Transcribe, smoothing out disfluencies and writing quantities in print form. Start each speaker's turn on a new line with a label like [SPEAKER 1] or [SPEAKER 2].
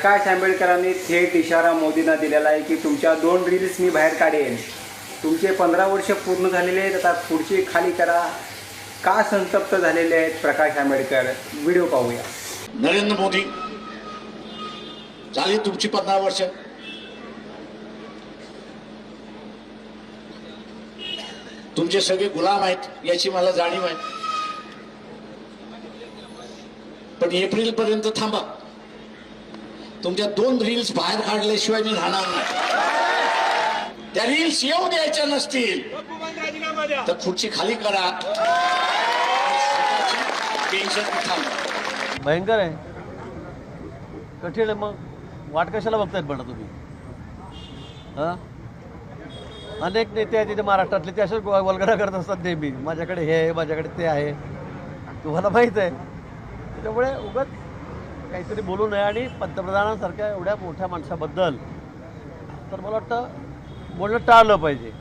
[SPEAKER 1] प्रकाश आंबेडकरांनी थेट इशारा मोदींना दिलेला आहे की तुमच्या 2 रील्स मी बाहेर काढेन. तुमचे 15 वर्ष पूर्ण झालेले आहेत, आता पुढची खाली करा. का संतप्त झालेले आहेत प्रकाश आंबेडकर? व्हिडिओ पाहूया.
[SPEAKER 2] नरेंद्र मोदी, झाली तुमची 15 वर्ष. तुमचे सगळे गुलाम आहेत याची मला जाणीव आहे. पण एप्रिल पर्यंत थांबा. तुमच्या 2 रील्स बाहेर काढल्याशिवाय मी राहणार नाही. त्या रील्स येऊ द्यायच्या नसतील तर खुर्ची खाली करा. टेन्शन थांबा.
[SPEAKER 3] भयंकर आहे, कठीण आहे. मग वाट कशाला बघतायत म्हणा तुम्ही? हां, अनेक नेते आहेत तिथे महाराष्ट्रातले, ते असेच वल्गना करत असतात नेहमी. माझ्याकडे हे आहे, माझ्याकडे ते आहे, तुम्हाला माहीत आहे. त्याच्यामुळे उगाच काहीतरी बोलू नये. आणि पंतप्रधानांसारख्या एवढ्या मोठ्या माणसाबद्दल तर मला वाटतं बोलणं टाळलं पाहिजे.